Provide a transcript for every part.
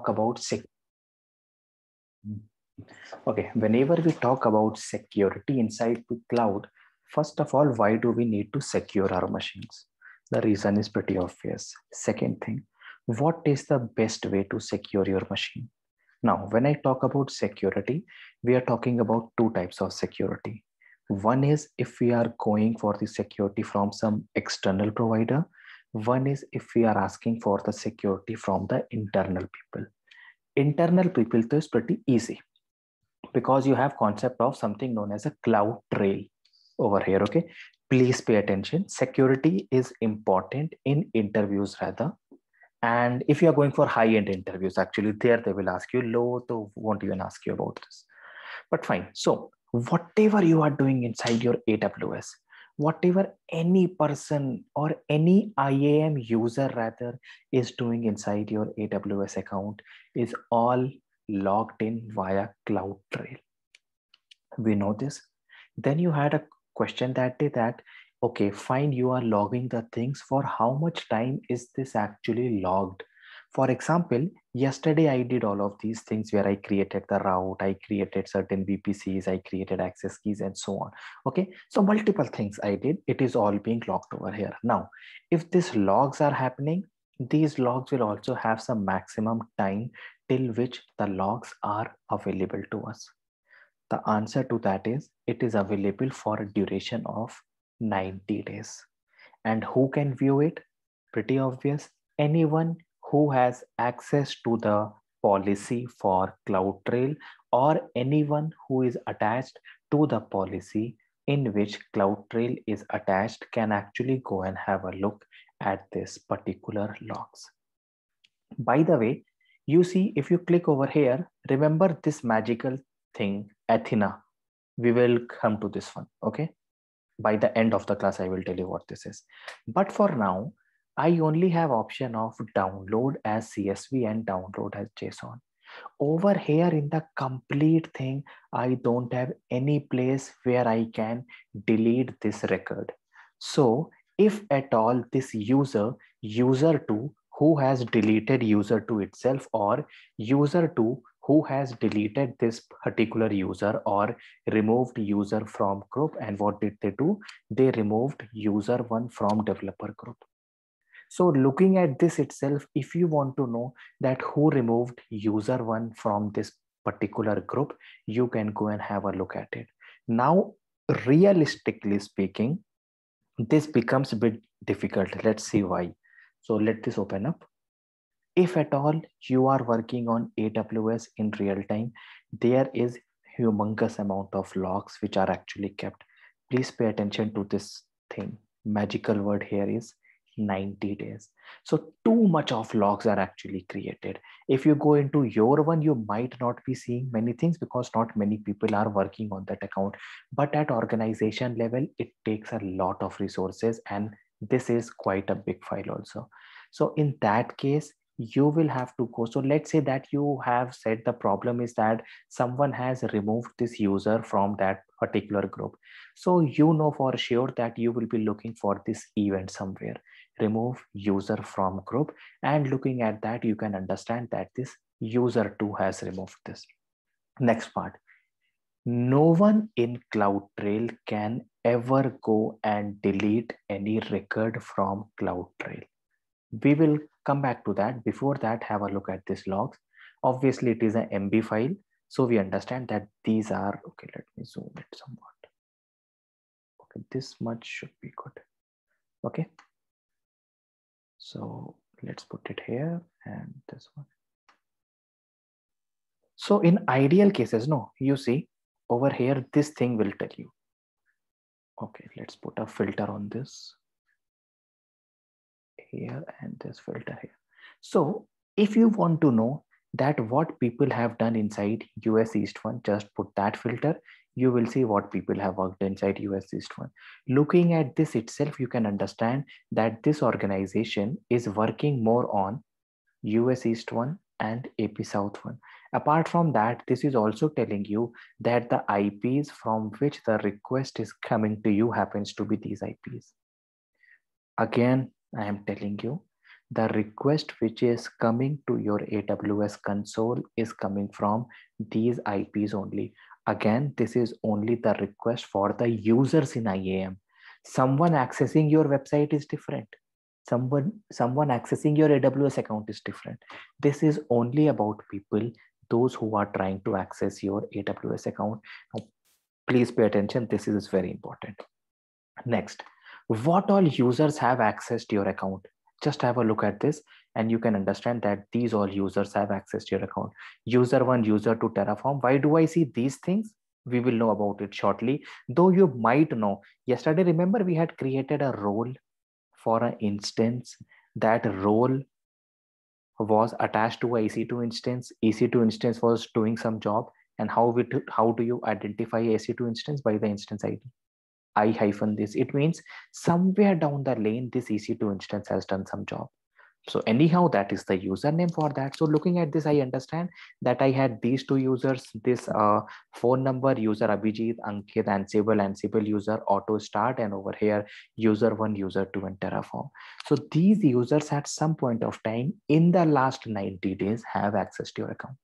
talk about whenever we talk about security inside the cloud, first of all, why do we need to secure our machines? The reason is pretty obvious. Second thing, what is the best way to secure your machine? Now, when I talk about security, we are talking about two types of security. One is if we are going for the security from some external provider. One is if we are asking for the security from the internal people. Internal people is pretty easy because you have concept of something known as a CloudTrail over here. Okay, please pay attention. Security is important in interviews rather. And if you are going for high-end interviews, actually there they will ask you. Low, they won't even ask you about this. But fine. So whatever you are doing inside your AWS, whatever any person or any IAM user rather is doing inside your AWS account is all logged in via CloudTrail. We know this. Then you had a question that day that, okay, fine, you are logging the things. For how much time is this actually logged? For example, yesterday I did all of these things where I created the route, I created certain VPCs, I created access keys and so on. Okay, so multiple things I did. It is all being logged over here. Now, if these logs are happening, these logs will also have some maximum time till which the logs are available to us. The answer to that is it is available for a duration of 90 days. And who can view it? Pretty obvious. Anyone who has access to the policy for CloudTrail or anyone who is attached to the policy in which CloudTrail is attached can actually go and have a look at this particular logs. By the way, you see, if you click over here, remember this magical thing, Athena. We will come to this one, okay? By the end of the class, I will tell you what this is. But for now, I only have option of download as CSV and download as JSON. Over here in the complete thing, I don't have any place where I can delete this record. So if at all this user2 who has deleted user2 itself or user2 who has deleted this particular user or removed user from group, and what did they do? They removed user1 from developer group. So looking at this itself, if you want to know that who removed user1 from this particular group, you can go and have a look at it. Now, realistically speaking, this becomes a bit difficult. Let's see why. So let this open up. If at all you are working on AWS in real time, there is humongous amount of logs which are actually kept. Please pay attention to this thing. Magical word here is 90 days. So too much of logs are actually created. If you go into your one, you might not be seeing many things because not many people are working on that account. But at organization level, it takes a lot of resources and this is quite a big file also. So in that case, you will have to go. So let's say that you have said the problem is that someone has removed this user from that particular group. So you know for sure that you will be looking for this event somewhere, remove user from group, and looking at that, you can understand that this user2 has removed this. Next part, no one in CloudTrail can ever go and delete any record from CloudTrail. We will come back to that. Before that, have a look at this logs. Obviously, it is an MB file. So we understand that these are, okay, let me zoom it somewhat. Okay, this much should be good. Okay. So let's put it here and this one. So in ideal cases, no, you see over here, this thing will tell you. Okay, let's put a filter on this here and this filter here. So if you want to know that what people have done inside US East 1, just put that filter. You will see what people have worked inside US East 1. Looking at this itself, you can understand that this organization is working more on US East 1 and AP South 1. Apart from that, this is also telling you that the IPs from which the request is coming to you happens to be these IPs. Again, I am telling you The request which is coming to your AWS console is coming from these IPs only. Again, this is only the request for the users in IAM. Someone accessing your website is different. Someone accessing your AWS account is different. This is only about people, those who are trying to access your AWS account. Now, please pay attention. This is very important. Next, what all users have access to your account? Just have a look at this and you can understand that these all users have access to your account. User 1, user 2, Terraform. Why do I see these things? We will know about it shortly, though you might know. Yesterday, remember we had created a role for an instance. That role was attached to a EC2 instance. EC2 instance was doing some job. And how do you identify EC2 instance? By the instance ID. I-this. It means somewhere down the lane, this EC2 instance has done some job. So anyhow, that is the username for that. So looking at this, I understand that I had these two users, this phone number, user Abhijit, Ankit, Ansible user, auto start, and over here, user 1, user 2, and Terraform. So these users at some point of time in the last 90 days have access to your account.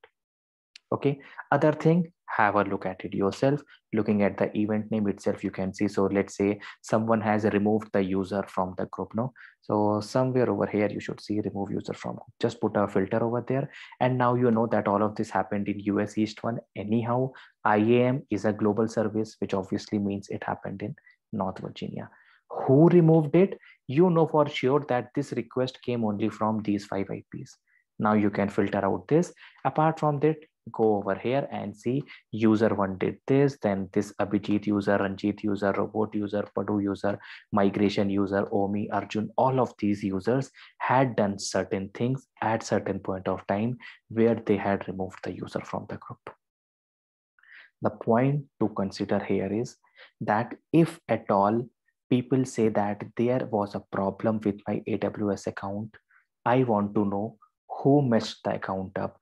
Okay, other thing, have a look at it yourself. Looking at the event name itself, you can see. So let's say someone has removed the user from the group. No, so somewhere over here you should see remove user from. Just put a filter over there, and now you know that all of this happened in US East 1. Anyhow, IAM is a global service, which obviously means it happened in North Virginia. Who removed it? You know for sure that this request came only from these 5 IPs. Now you can filter out this. Apart from that, go over here and see user 1 did this, then this Abhijit user, Ranjit user, robot user, Padu user, migration user, Omi, Arjun, all of these users had done certain things at certain point of time where they had removed the user from the group. The point to consider here is that if at all people say that there was a problem with my AWS account, I want to know who messed the account up,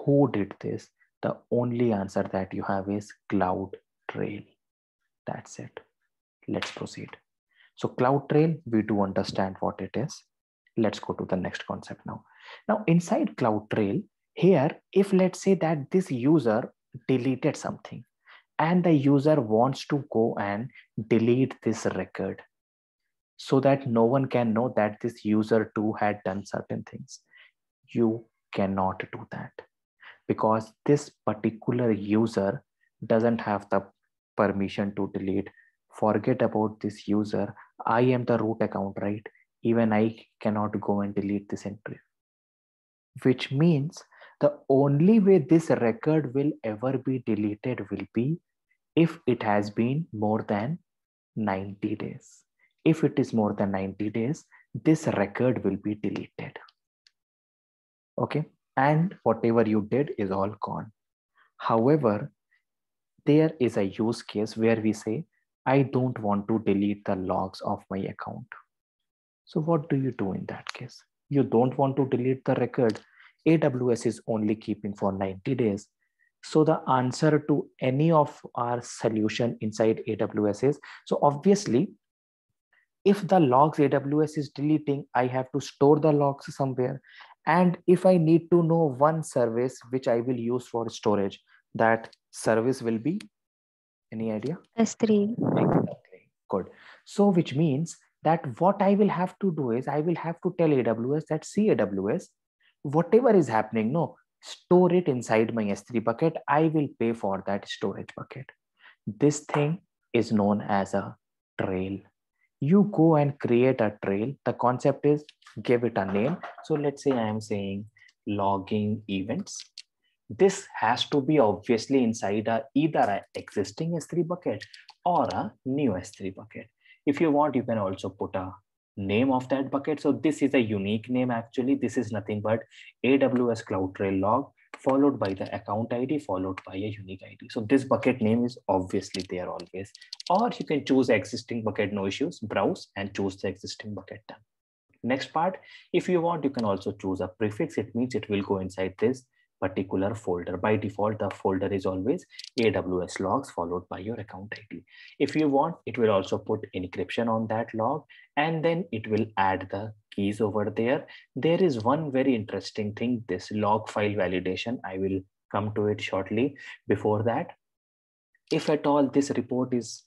who did this. The only answer that you have is CloudTrail. That's it. Let's proceed. So CloudTrail, we do understand what it is. Let's go to the next concept now. Now inside CloudTrail, here, if let's say that this user deleted something and the user wants to go and delete this record so that no one can know that this user too had done certain things, you cannot do that, because this particular user doesn't have the permission to delete. Forget about this user. I am the root account, right? Even I cannot go and delete this entry. Which means the only way this record will ever be deleted will be if it has been more than 90 days. If it is more than 90 days, this record will be deleted. Okay. And whatever you did is all gone. However, there is a use case where we say, I don't want to delete the logs of my account. So what do you do in that case? You don't want to delete the record. AWS is only keeping for 90 days. So the answer to any of our solution inside AWS is, so obviously, if the logs AWS is deleting, I have to store the logs somewhere. And if I need to know one service which I will use for storage, that service will be, any idea? S3. Exactly. Good. So which means that what I will have to do is I will have to tell AWS that, see AWS, whatever is happening, no, store it inside my S3 bucket. I will pay for that storage bucket. This thing is known as a trail. You go and create a trail. The concept is give it a name. So let's say I am saying logging events. This has to be obviously inside either an existing S3 bucket or a new S3 bucket. If you want, you can also put a name of that bucket. So this is a unique name actually. This is nothing but AWS CloudTrail log followed by the account ID followed by a unique ID. So this bucket name is obviously there always. Or you can choose existing bucket, no issues, browse and choose the existing bucket done. Next part, if you want, you can also choose a prefix. It means it will go inside this particular folder. By default, the folder is always AWS logs followed by your account ID. If you want, it will also put encryption on that log, and then it will add the keys over there. There is one very interesting thing, this log file validation. I will come to it shortly. Before that, if at all this report is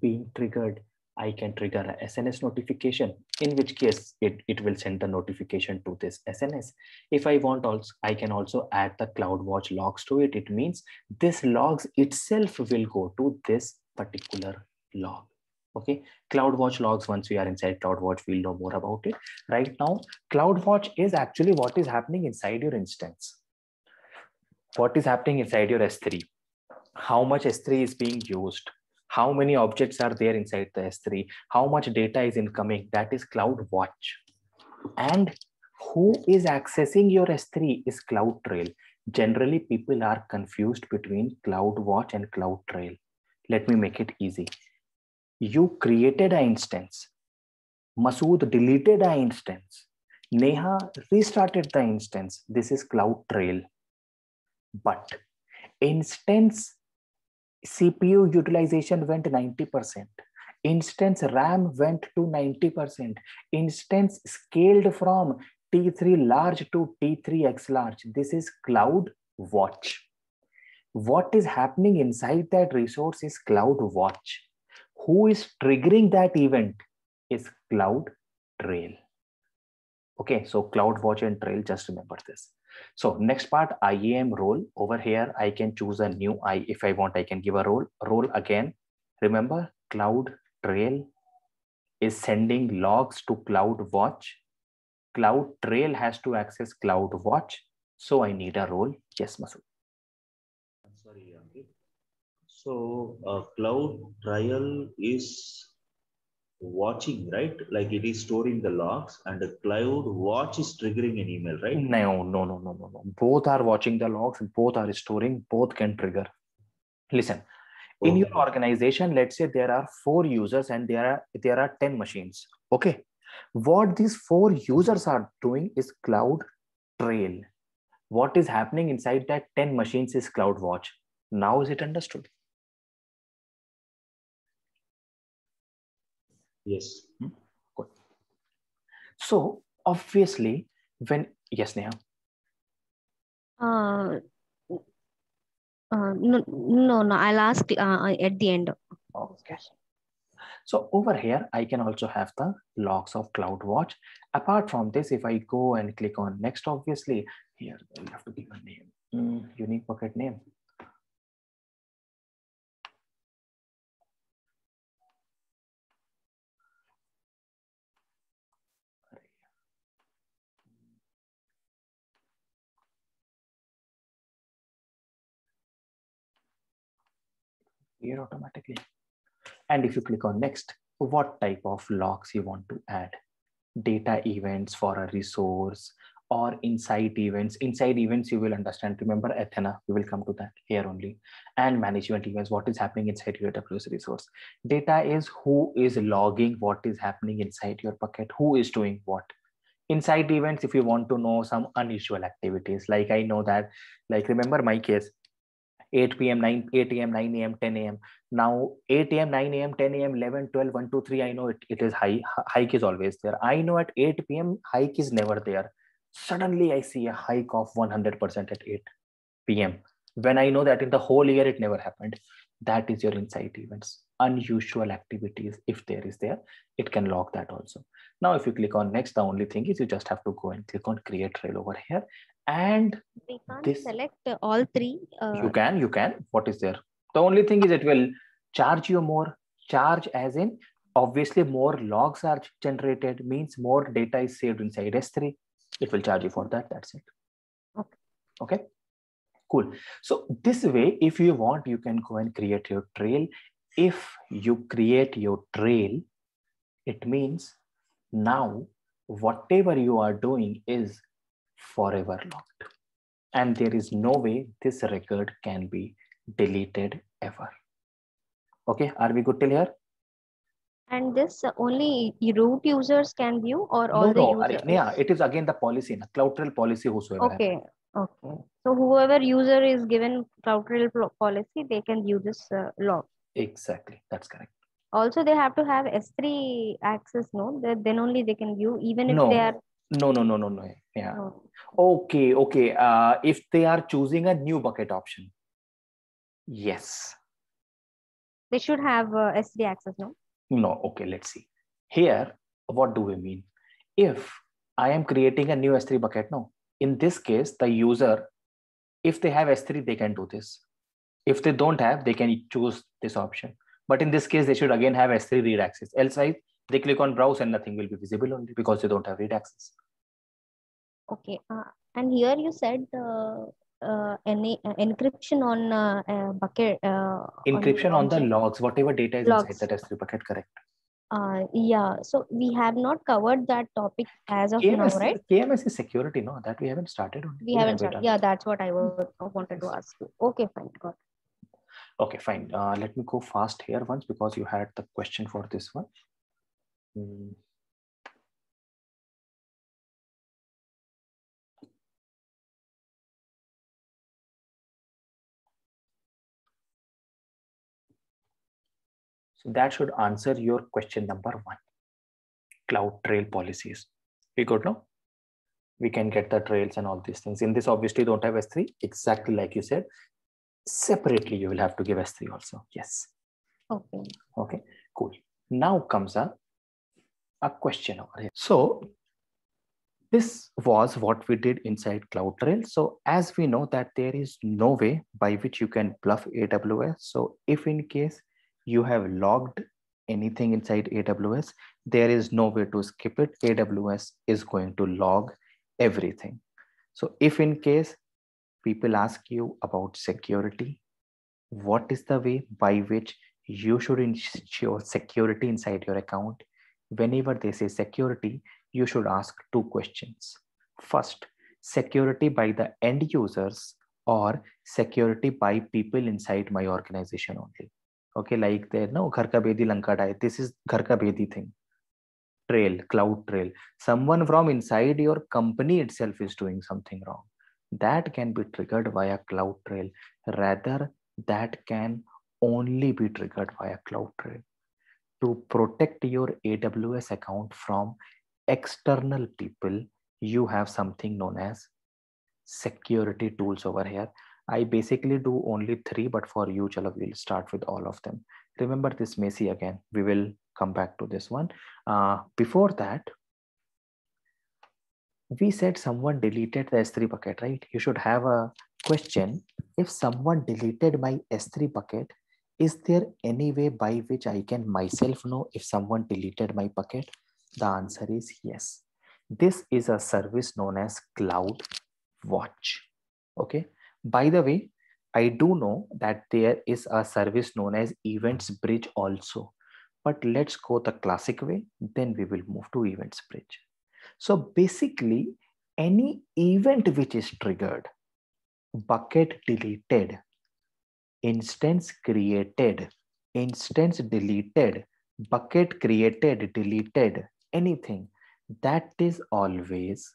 being triggered, I can trigger a SNS notification, in which case it will send the notification to this SNS. If I want also, I can also add the CloudWatch logs to it. It means this logs itself will go to this particular log. Okay, CloudWatch logs, once we are inside CloudWatch, we'll know more about it. Right now, CloudWatch is actually what is happening inside your instance. What is happening inside your S3? How much S3 is being used? How many objects are there inside the S3? How much data is incoming? That is CloudWatch. And who is accessing your S3 is CloudTrail. Generally, people are confused between CloudWatch and CloudTrail. Let me make it easy. You created an instance. Masood deleted an instance. Neha restarted the instance. This is CloudTrail. But instance CPU utilization went 90%. Instance RAM went to 90%. Instance scaled from T3 large to T3X large. This is CloudWatch. What is happening inside that resource is CloudWatch. Who is triggering that event is CloudTrail. Okay, so CloudWatch and Trail, just remember this. So next part, IAM role. Over here, I can choose a new if I want, I can give a role again. Remember, CloudTrail is sending logs to CloudWatch. CloudTrail has to access CloudWatch. So I need a role. Yes, Masood. Sorry, Ankit. So CloudTrail is watching, right? Like it is storing the logs, and the CloudWatch is triggering an email, right? No. Both are watching the logs, both are storing, both can trigger. Listen, in your organization, let's say there are 4 users and there are 10 machines. Okay. What these 4 users are doing is CloudTrail. What is happening inside that 10 machines is CloudWatch. Now is it understood? Yes. Good. So obviously, when yes, Neha. No. I'll ask at the end. Okay. So over here, I can also have the logs of CloudWatch. Apart from this, if I go and click on next, obviously here you have to give a name, unique bucket name. Here automatically. And if you click on next, what type of logs you want to add? Data events for a resource or insight events. Inside events, you will understand. Remember Athena, we will come to that here only. And management events, what is happening inside your AWS resource. Data is who is logging what is happening inside your bucket, who is doing what. Insight events, if you want to know some unusual activities, like I know that, like remember my case, 8 p.m., 8 a.m., 9 a.m., 10 a.m. Now 8 a.m., 9 a.m., 10 a.m., 11, 12, 1, 2, 3, I know it is hike is always there. I know at 8 p.m. hike is never there. Suddenly I see a hike of 100% at 8 p.m. when I know that in the whole year it never happened. That is your insight events. Unusual activities, if there is there, it can log that also. Now if you click on next, the only thing is you just have to go and click on create trail over here. And we can't select all 3. You can. What is there? The only thing is it will charge you more. Charge as in, obviously more logs are generated, means more data is saved inside S3. It will charge you for that. That's it. Okay. Cool. So this way, if you want, you can go and create your trail. If you create your trail, it means now whatever you are doing is forever logged. And there is no way this record can be deleted ever. Okay, are we good till here? And this only root users can view, or all the users? Yeah, it is again the policy, CloudTrail policy whosoever. Okay. Okay. So whoever user is given CloudTrail policy, they can view this log. Exactly, that's correct. Also, they have to have S3 access, no? Then only they can view, even if they are. No. Yeah. No. Okay. If they are choosing a new bucket option, yes. They should have S3 access, no? No. Okay, let's see. Here, what do we mean? If I am creating a new S3 bucket, no. In this case, the user, if they have S3, they can do this. If they don't have, they can choose this option. But in this case, they should again have S3 read access. Else, they click on browse and nothing will be visible only because they don't have read access. Okay. And here you said any encryption on bucket. Encryption on the logs, whatever data is logs. inside that S3 bucket, correct. Yeah. So we have not covered that topic as of now, right? KMS is security, no? That we haven't started on. We haven't started. Yeah, that's what I wanted to ask you. Okay, fine. Got it. Okay, fine. Let me go fast here once because you had the question for this one. So that should answer your question number 1. CloudTrail policies. We good now? We can get the trails and all these things. In this, obviously, don't have S3. Exactly like you said. Separately, you will have to give S3 also. Yes. Okay, cool. Now comes a question over here. So this was what we did inside CloudTrail. So as we know that there is no way by which you can bluff AWS. So if in case you have logged anything inside AWS, there is no way to skip it. AWS is going to log everything. So if in case people ask you about security, what is the way by which you should ensure security inside your account? Whenever they say security, you should ask 2 questions. First, security by the end users or security by people inside my organization only. Okay, like there, no, Ghar ka Bedi Lanka Dai. This is Ghar ka Bedi thing. Trail, CloudTrail. Someone from inside your company itself is doing something wrong. That can be triggered via CloudTrail. Rather, that can only be triggered via CloudTrail. To protect your AWS account from external people, you have something known as security tools over here. I basically do only 3, but for you, chalo, we'll start with all of them. Remember this Messi again. We will come back to this one. Before that, we said someone deleted the S3 bucket, right? You should have a question. If someone deleted my S3 bucket, is there any way by which I can myself know if someone deleted my bucket? The answer is yes. This is a service known as CloudWatch. Okay. By the way, I do know that there is a service known as Events Bridge also, but let's go the classic way. Then we will move to Events Bridge. So basically, any event which is triggered, bucket deleted, instance created, instance deleted, bucket created, deleted, anything, that is always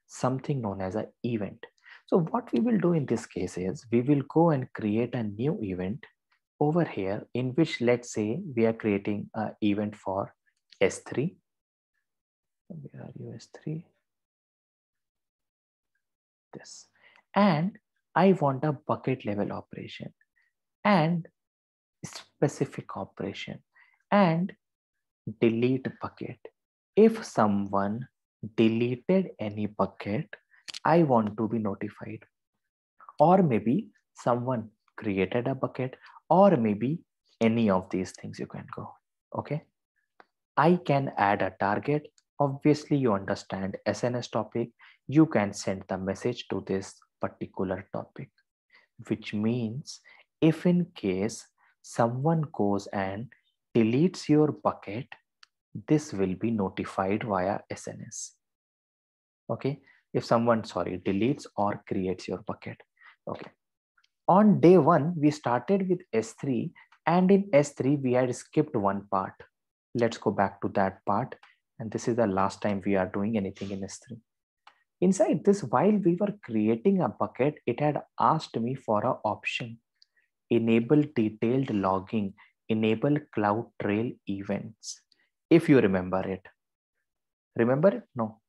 something known as an event. So what we will do in this case is we will go and create a new event over here in which, let's say, we are creating an event for S3. Where are you, S3? This. And I want a bucket level operation and specific operation and delete bucket. If someone deleted any bucket, I want to be notified. Or maybe someone created a bucket, or maybe any of these things you can go. Okay. I can add a target. Obviously, you understand SNS topic. You can send the message to this particular topic, which means if in case someone goes and deletes your bucket, this will be notified via SNS. Okay. If someone, deletes or creates your bucket. Okay. On day 1, we started with S3, and in S3, we had skipped one part. Let's go back to that part. And this is the last time we are doing anything in S3. Inside this, while we were creating a bucket, it had asked me for an option: enable detailed logging, enable CloudTrail events. If you remember it. Remember it? No.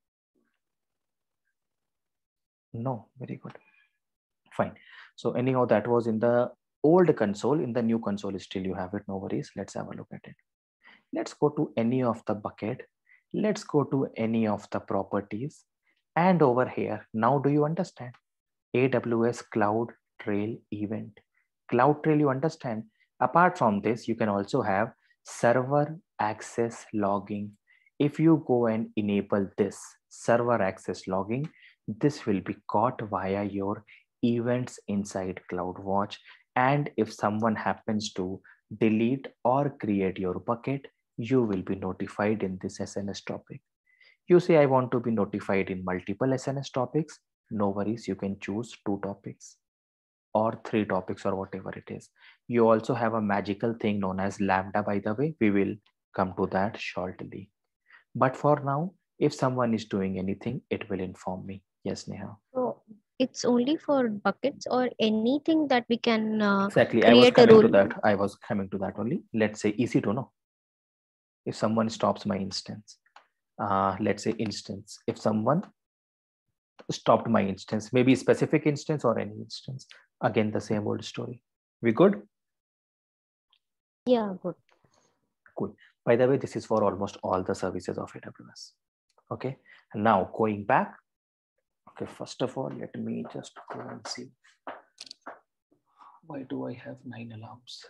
No, very good. Fine. So anyhow, that was in the old console. In the new console, still you have it. No worries. Let's have a look at it. Let's go to any of the bucket. Let's go to any of the properties. And over here, now do you understand? AWS CloudTrail event. CloudTrail, you understand? Apart from this, you can also have server access logging. If you go and enable this server access logging, this will be caught via your events inside CloudWatch. And if someone happens to delete or create your bucket, you will be notified in this SNS topic. You say, I want to be notified in multiple SNS topics. No worries, you can choose 2 topics or 3 topics or whatever it is. You also have a magical thing known as Lambda, by the way. We will come to that shortly. But for now, if someone is doing anything, it will inform me. Yes, Neha. So it's only for buckets or anything that we can Exactly. I was create a coming rule. to that. I was coming to that only. Let's say easy to know. If someone stops my instance, let's say instance, if someone stopped my instance, maybe specific instance or any instance, again the same old story. We good? Yeah, good. Cool. By the way, this is for almost all the services of AWS. Okay, and now going back. Okay, first of all, let me just go and see. Why do I have 9 alarms?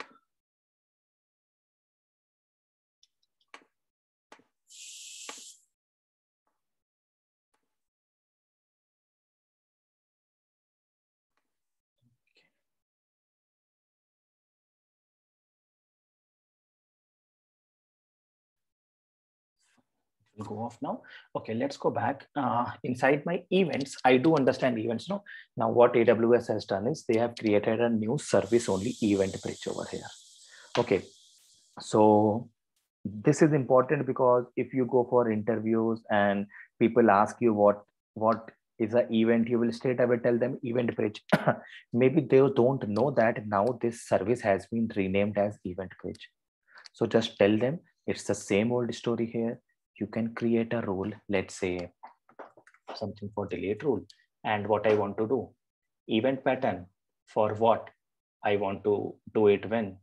Will go off now. Okay, let's go back. Inside my events, I do understand events. No, now what AWS has done is they have created a new service only event bridge over here. Okay, so this is important because if you go for interviews and people ask you what is an event, you will straight away tell them event bridge. Maybe they don't know that now this service has been renamed as event bridge. So just tell them it's the same old story here. You can create a rule, let's say something for delete rule. And what I want to do, event pattern for what I want to do it when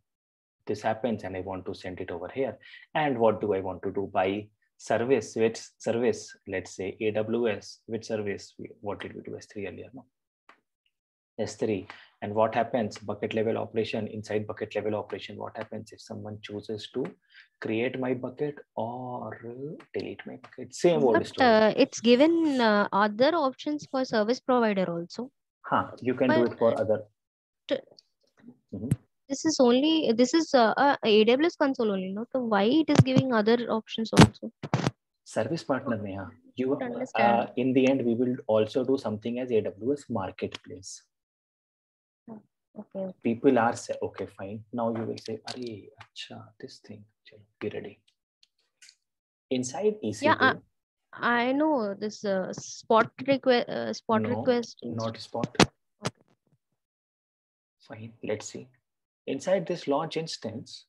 this happens and I want to send it over here. And what do I want to do by service? Which service? Let's say AWS. Which service? What did we do? S3 earlier, no? S3. And what happens? Bucket level operation. Inside bucket level operation, what happens if someone chooses to create my bucket or delete my bucket? Same old story. It's given other options for service provider also. You can do it for other. This is AWS console only, no? So why it is giving other options also? Service partner, Neha. You understand. In the end, we will also do something as AWS Marketplace. Okay. People are say, okay, fine. Now you will say, "Arey, acha, this thing." Be ready. Inside EC2. Yeah, I know this spot request. Request. Not spot. Okay. Fine. Let's see. Inside this launch instance,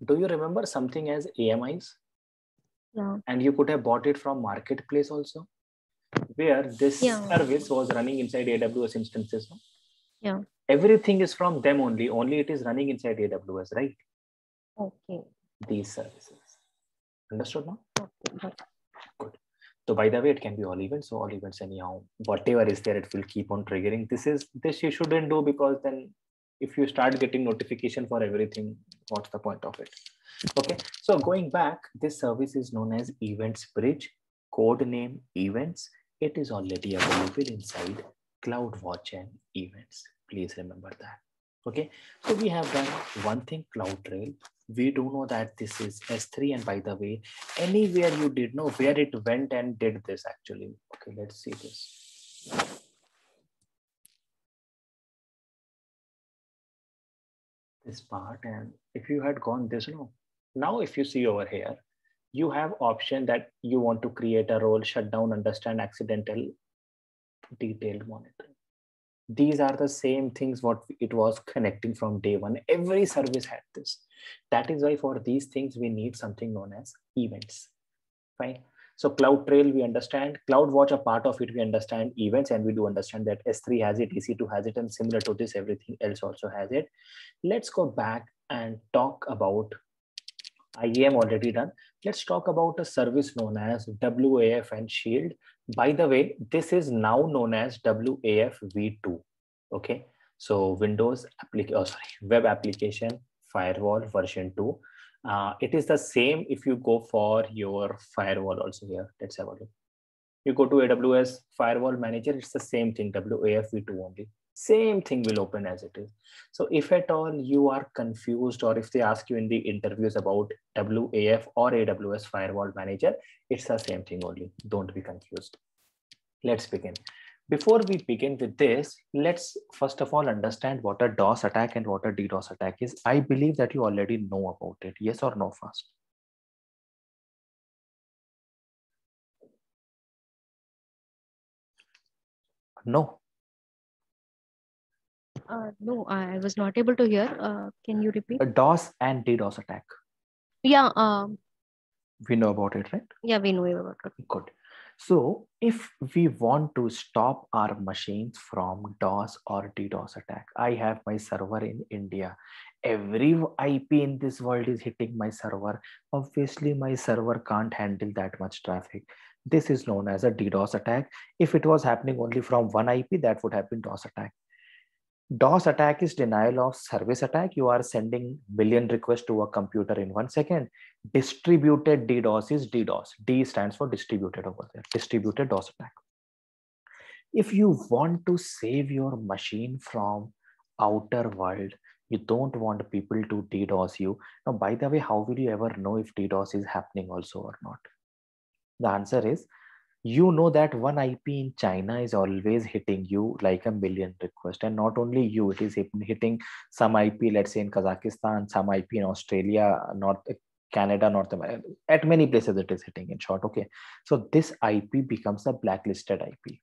do you remember something as AMIs? Yeah. And you could have bought it from Marketplace also, where this service was running inside AWS instances. No? Yeah. Everything is from them only. Only it is running inside AWS, right? Okay. These services. Understood now? Okay. Good. So by the way, it can be all events. So all events anyhow, whatever is there, it will keep on triggering. This you shouldn't do, because then if you start getting notification for everything, what's the point of it? Okay. So going back, this service is known as Events Bridge, code name Events. It is already available inside CloudWatch and Events. Please remember that. Okay. So we have done one thing, CloudTrail. We do know that this is S3, and by the way, anywhere you did know where it went and did this actually. Okay, let's see this. This part, and if you had gone this, no. Now if you see over here, you have option that you want to create a role, shut down, understand, accidental, detailed monitoring. These are the same things what it was connecting from day one. Every service had this. That is why for these things we need something known as events. Fine. So CloudTrail we understand, CloudWatch a part of it we understand events, and we do understand that S3 has it, EC2 has it, and similar to this everything else also has it. Let's go back and talk about IAM already done. Let's talk about a service known as WAF and Shield. By the way, this is now known as WAF v2. Okay, so Windows Web Application Firewall version 2. It is the same if you go for your firewall also here. Let's have a look. You go to AWS Firewall Manager, it's the same thing, WAF v2 only. Same thing will open as it is. So if at all you are confused, or if they ask you in the interviews about WAF or AWS Firewall Manager, it's the same thing only. Don't be confused. Let's begin. Before we begin with this, let's first of all understand what a DOS attack and what a DDoS attack is. I believe that you already know about it. Yes or no first? No. No, I was not able to hear. Can you repeat? A DOS and DDoS attack. Yeah. We know about it, right? Yeah, we know about it. Good. So if we want to stop our machines from DOS or DDoS attack, I have my server in India. Every IP in this world is hitting my server. Obviously, my server can't handle that much traffic. This is known as a DDoS attack. If it was happening only from one IP, that would have been DOS attack. DOS attack is denial of service attack. You are sending million requests to a computer in 1 second. Distributed DDoS is DDoS. D stands for distributed over there. Distributed DOS attack. If you want to save your machine from outer world, you don't want people to DDoS you. Now, by the way, how will you ever know if DDoS is happening also or not? The answer is, you know that one IP in China is always hitting you like a million requests, and not only you, it is hitting some IP, let's say in Kazakhstan, some IP in Australia, Canada, North America, at many places it is hitting, in short. Okay, so this IP becomes a blacklisted IP.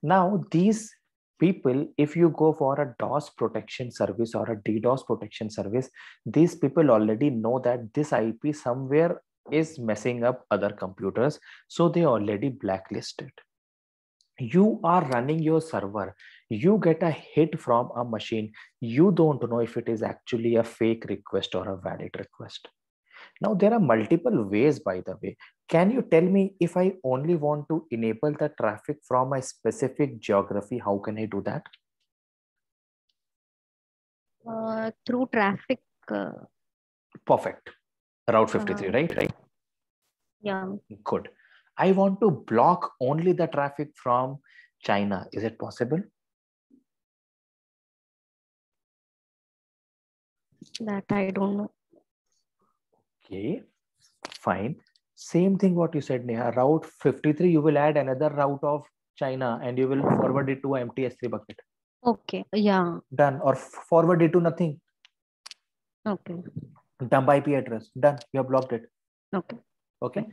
Now these people, if you go for a DOS protection service or a DDoS protection service, these people already know that this IP somewhere is messing up other computers, so they already blacklisted. You are running your server, you get a hit from a machine, you don't know if it is actually a fake request or a valid request. Now there are multiple ways, by the way. Can you tell me, if I only want to enable the traffic from a specific geography, how can I do that? Through traffic. Perfect. Route 53, right? Yeah. Good. I want to block only the traffic from China. Is it possible? That I don't know. Okay, fine. Same thing what you said, Neha. Route 53, you will add another route of China and you will forward it to an empty S3 bucket. Okay. Yeah. Done. Or forward it to nothing. Okay. Dump IP address. Done. You have blocked it. Okay. Okay.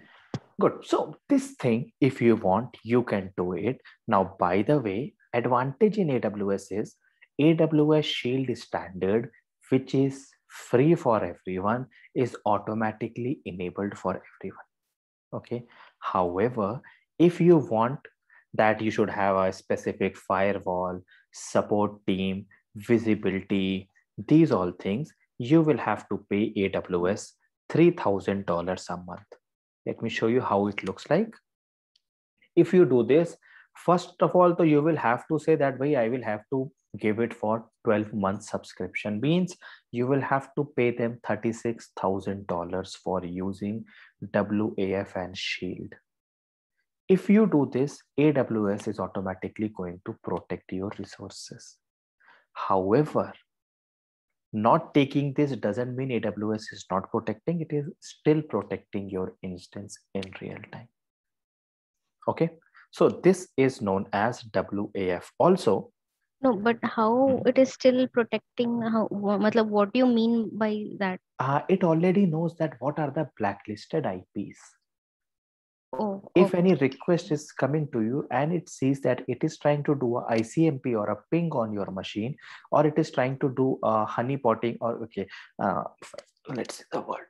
Good. So this thing, if you want, you can do it. Now, by the way, advantage in AWS is AWS Shield standard, which is free for everyone, is automatically enabled for everyone. Okay. However, if you want that you should have a specific firewall, support team, visibility, these all things, you will have to pay AWS $3,000 a month. Let me show you how it looks like. If you do this, first of all, so you will have to say that way I will have to give it for 12 months subscription, means you will have to pay them $36,000 for using WAF and Shield. If you do this, AWS is automatically going to protect your resources. However, not taking this doesn't mean AWS is not protecting. It is still protecting your instance in real time. Okay, so this is known as WAF. Also, no, but how it is still protecting? How? What do you mean by that? It already knows that what are the blacklisted IPs. Oh, If okay. any request is coming to you and it sees that it is trying to do a ICMP or a ping on your machine, or it is trying to do a honeypotting, or okay, let's see the word.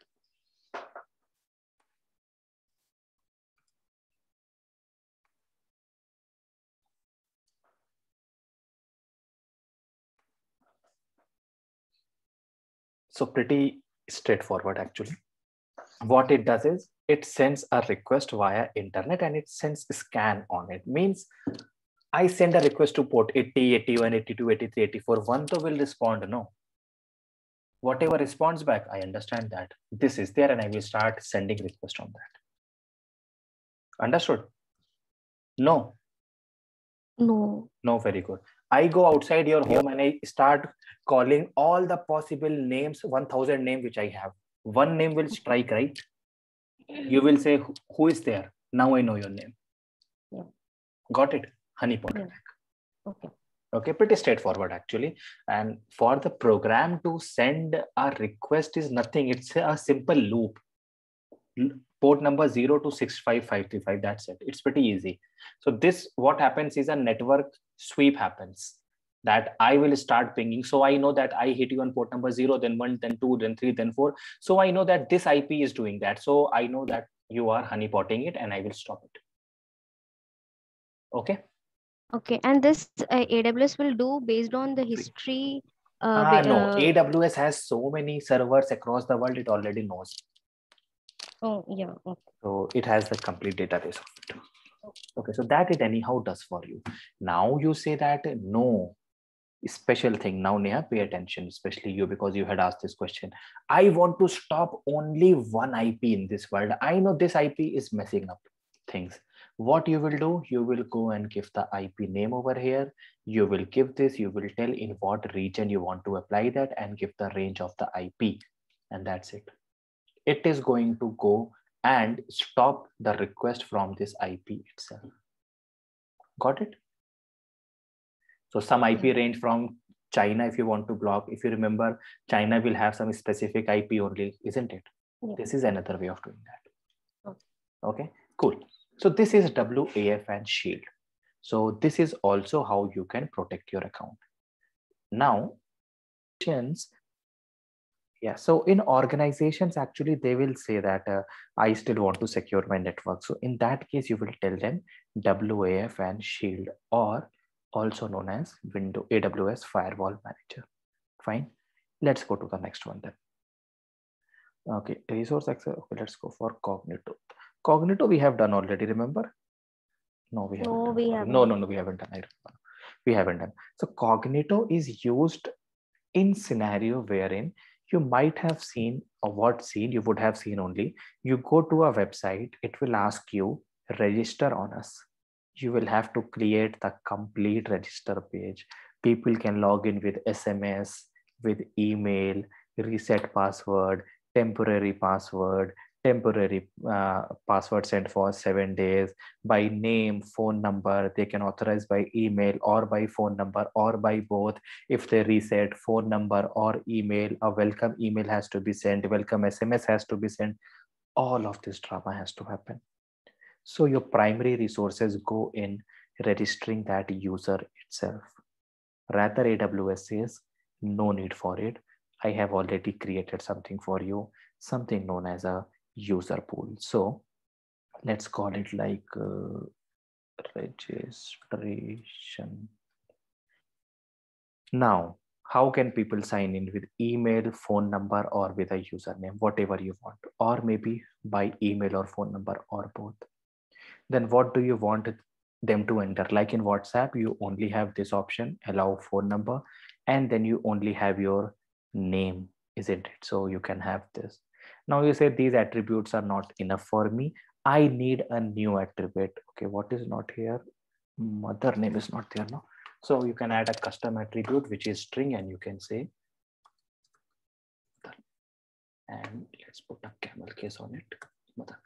So pretty straightforward actually. What it does is it sends a request via internet and it sends a scan on it. Means I send a request to port 80, 81, 82, 83, 84. One to will respond, no. Whatever responds back, I understand that this is there and I will start sending request on that. Understood? No. No. No, very good. I go outside your home and I start calling all the possible names, 1000 names which I have. One name will strike, right? You will say, who is there? Now I know your name. Yeah. Got it? Honeypot. Yeah. Okay. Okay, pretty straightforward actually. And for the program to send a request is nothing. It's a simple loop. Port number 0 to 65535. That's it. It's pretty easy. So this, what happens is a network sweep happens that I will start pinging. So I know that I hit you on port number 0, then 1, then 2, then 3, then 4. So I know that this IP is doing that. So I know that you are honeypotting it and I will stop it. Okay. Okay. And this AWS will do based on the history. No, AWS has so many servers across the world. It already knows. Oh, yeah. Okay. So it has the complete database of it. Okay, so that it anyhow does for you. Now you say that no, special thing. Now Neha, pay attention, especially you, because you had asked this question. I want to stop only one IP in this world. I know this IP is messing up things. What you will do, you will go and give the IP name over here. You will give this, you will tell in what region you want to apply that and give the range of the IP. And that's it. It is going to go and stop the request from this IP itself. Got it? So some IP range from China, if you want to block, if you remember, China will have some specific IP only, isn't it? Yeah. This is another way of doing that. Okay, cool. So this is WAF and Shield. So this is also how you can protect your account. Now, yeah, so in organizations, actually, they will say that I still want to secure my network. So in that case, you will tell them WAF and Shield, or also known as AWS Firewall Manager. Fine. Let's go to the next one then. Okay, resource access. Okay, let's go for Cognito. Cognito we have done already, remember? No, we haven't. No, we haven't. No, we haven't done. We haven't done. So Cognito is used in scenario wherein you might have seen, or what seen you would have seen only. You go to a website, it will ask you register on us. You will have to create the complete register page. People can log in with SMS, with email, reset password, temporary password sent for 7 days, by name, phone number. They can authorize by email or by phone number or by both. If they reset phone number or email, a welcome email has to be sent, welcome SMS has to be sent. All of this drama has to happen. So your primary resources go in registering that user itself. Rather, AWS says no need for it. I have already created something for you, something known as a user pool. So let's call it like registration. Now, how can people sign in? With email, phone number, or with a username, whatever you want, or maybe by email or phone number or both. Then what do you want them to enter? Like in WhatsApp, you only have this option, allow phone number, and then you only have your name, isn't it? So you can have this. Now you say these attributes are not enough for me. I need a new attribute. Okay, what is not here? Mother name is not there, no? So you can add a custom attribute, which is string, and you can say, and let's put a camel case on it, mother.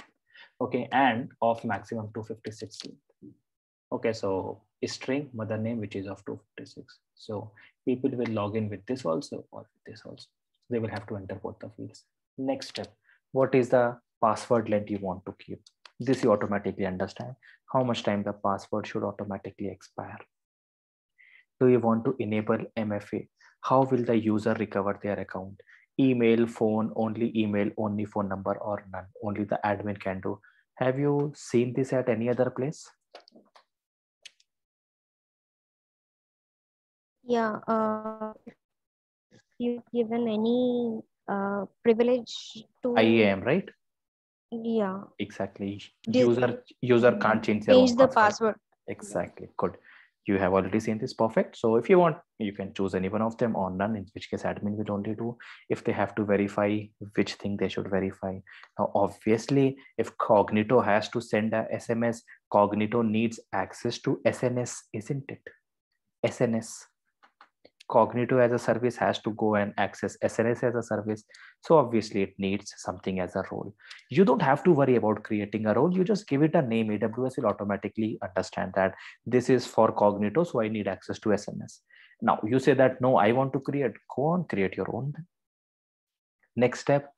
Okay, and of maximum 256. Okay, so string mother name, which is of 256. So people will log in with this also or with this also. They will have to enter both the fields. Next step, what is the password length you want to keep? This you automatically understand how much time the password should automatically expire. Do you want to enable MFA? How will the user recover their account? Email, phone, only email, only phone number, or none? Only the admin can do. Have you seen this at any other place? Yeah, if you given any privilege to IAM, right? yeah, Exactly. this User can't change their change own the password. password. Exactly. Good. You have already seen this. Perfect. So if you want, you can choose any one of them or none, in which case admin will only do if they have to verify which thing they should verify. Now, obviously, if Cognito has to send a SMS, Cognito needs access to SNS, isn't it? SNS. Cognito as a service has to go and access SNS as a service. So obviously it needs something as a role. You don't have to worry about creating a role. You just give it a name. AWS will automatically understand that this is for Cognito, so I need access to SNS. Now you say that, no, I want to create. Go on, create your own. Next step,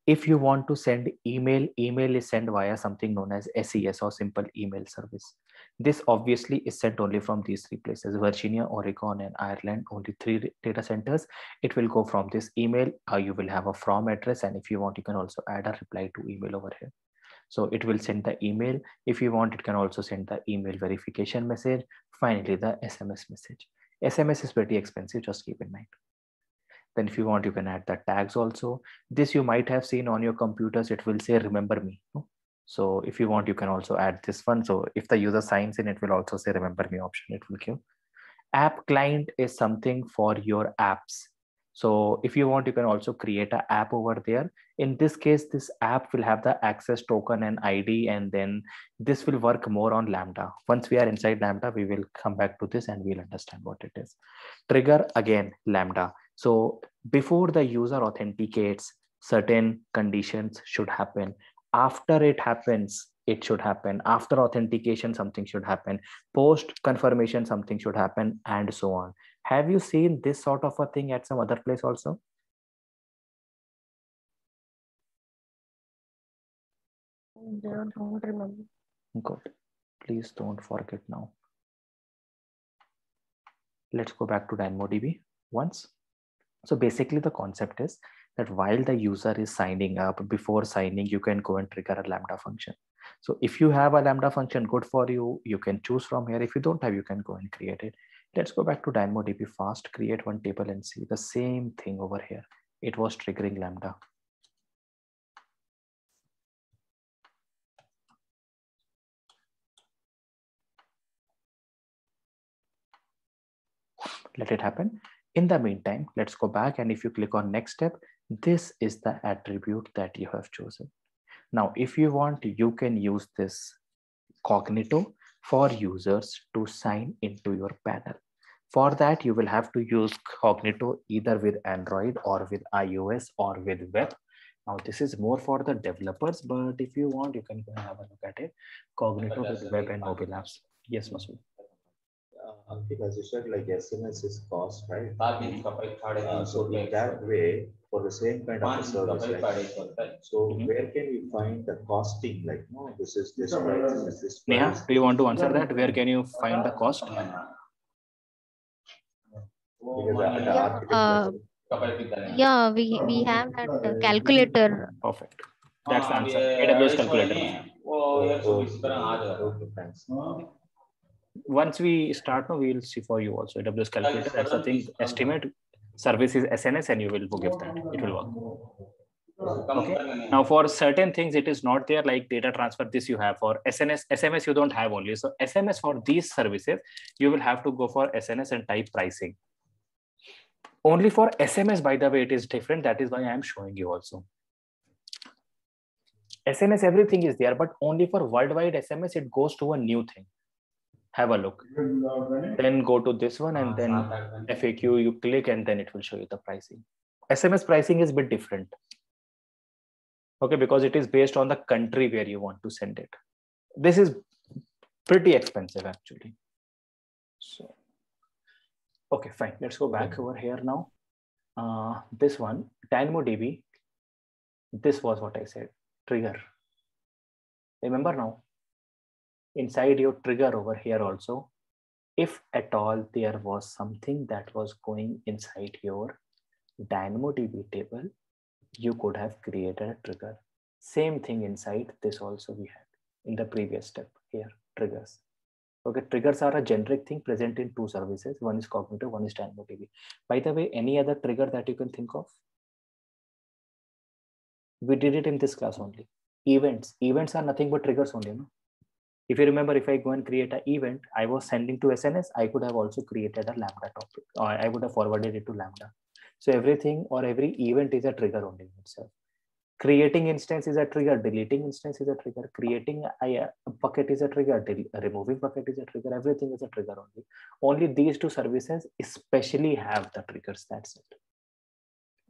if you want to send email, email is sent via something known as SES or simple email service. This obviously is sent only from these three places: Virginia, Oregon, and Ireland, only 3 data centers. It will go from this email. You will have a from address, and if you want, you can also add a reply to email over here. So it will send the email. If you want, it can also send the email verification message. Finally, the SMS message. SMS is pretty expensive, just keep in mind. Then if you want, you can add the tags also. This you might have seen on your computers. It will say remember me. So if you want, you can also add this one. So if the user signs in, it will also say remember me option. It will give. App client is something for your apps. So if you want, you can also create an app over there. In this case, this app will have the access token and ID, and then this will work more on Lambda. Once we are inside Lambda, we will come back to this and we'll understand what it is. Trigger, again, Lambda. So before the user authenticates, certain conditions should happen. After it happens, it should happen. After authentication, something should happen. Post confirmation, something should happen, and so on. Have you seen this sort of a thing at some other place also? Don't remember. Good. Please don't forget now. Let's go back to DynamoDB once. So basically the concept is that while the user is signing up, before signing, you can go and trigger a Lambda function. So if you have a Lambda function, good for you. You can choose from here. If you don't have, you can go and create it. Let's go back to DynamoDB fast, create one table and see the same thing over here. It was triggering Lambda. Let it happen. In the meantime, let's go back, and if you click on next step, this is the attribute that you have chosen. Now, if you want, you can use this Cognito for users to sign into your panel. For that, you will have to use Cognito either with Android or with iOS or with web. Now, this is more for the developers, but if you want, you can go and have a look at it. Cognito with web and mobile apps. Yes, Masood. Because you said like SMS is cost, right? So in that way, for the same kind of a service, like, so where can we find the costing? Like, no, this is this price, this is this price. Neha, do you want to answer that? Where can you find the cost? Yeah, we have that calculator. Perfect. That's the answer. AWS calculator. Once we start, we will see for you also AWS calculator. That's the thing. Estimate service is SNS, and you will give that. It will work. Okay. Now for certain things, it is not there, like data transfer. This you have. For SMS you don't have only. So SMS for these services, you will have to go for SNS and type pricing. Only for SMS, by the way, it is different. That is why I am showing you also. SNS, everything is there, but only for worldwide SMS, it goes to a new thing. Have a look. Then go to this one, and then FAQ, you click, and then it will show you the pricing. SMS pricing is a bit different. Okay, because it is based on the country where you want to send it. This is pretty expensive actually. So, okay, fine. Let's go back over here now. This one, DynamoDB. This was what I said, trigger. Remember now, inside your trigger over here also, if at all there was something that was going inside your DynamoDB table, you could have created a trigger. Same thing inside this also we had in the previous step here, triggers. Okay, triggers are a generic thing present in two services. One is Cognito, one is DynamoDB. By the way, any other trigger that you can think of? We did it in this class only. Events. Events are nothing but triggers only. No? If you remember, if I go and create an event, I was sending to SNS, I could have also created a Lambda topic, or I would have forwarded it to Lambda. So everything or every event is a trigger only in itself. Creating instance is a trigger, deleting instance is a trigger, creating a bucket is a trigger, removing bucket is a trigger, everything is a trigger only. Only these two services especially have the triggers, that's it.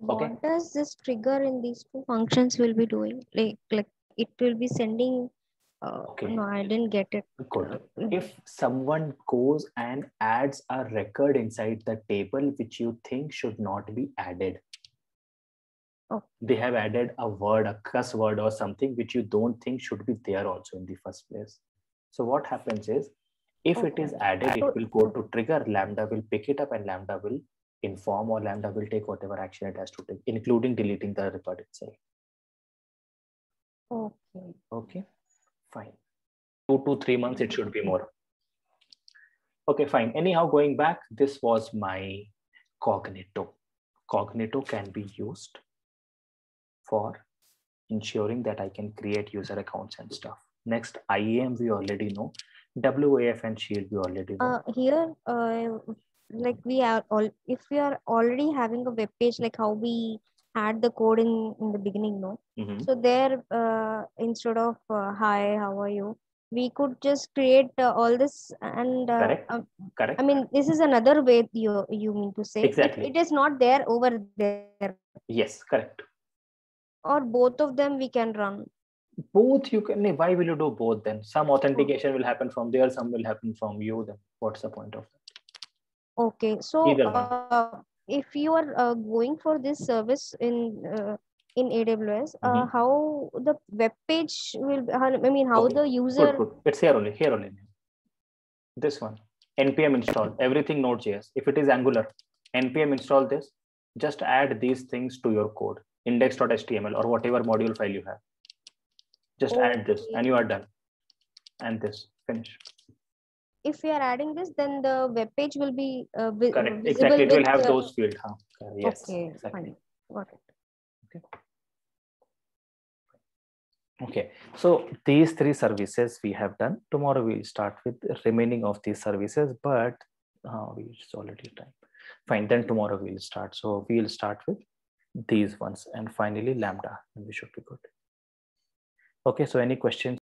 Okay. What does this trigger in these two functions will be doing? Like it will be sending. Okay. No, I didn't get it. Good. If someone goes and adds a record inside the table which you think should not be added, they have added a word, a cuss word or something which you don't think should be there also in the first place. So what happens is, if it is added, it will go to trigger, Lambda will pick it up and Lambda will inform, or Lambda will take whatever action it has to take, including deleting the record itself. Okay. Okay, fine. 2 to 3 months, it should be more. Okay, fine. Anyhow, going back, this was my Cognito. Cognito can be used for ensuring that I can create user accounts and stuff. Next, IAM we already know. WAF and Shield we already know. Here, like we are all, if we are already having a web page, like how we had the code in the beginning, no? So there, instead of hi, how are you, we could just create all this and correct. Correct. I mean, this is another way you mean to say. Exactly. It is not there over there. Yes, correct. Or both of them we can run. Both you can. Why will you do both then? Some authentication will happen from there, some will happen from you. Then what's the point of that? Okay, so either one. If you are going for this service in AWS, how the web page will? I mean, how the user? Good. It's here only. Here only. This one. npm install everything Node.js. If it is Angular, npm install this. Just add these things to your code, index.html or whatever module file you have. Just add this and you are done. And this, finish. If we are adding this, then the web page will be correct. Exactly. It will have those fields. Huh? Yes. Okay. Exactly. Fine. Got it. Okay. Okay. So these three services we have done. Tomorrow we'll start with the remaining of these services, but it's already time. Fine. Then tomorrow we'll start. So we'll start with these ones and finally Lambda, and we should be good. Okay. So any questions?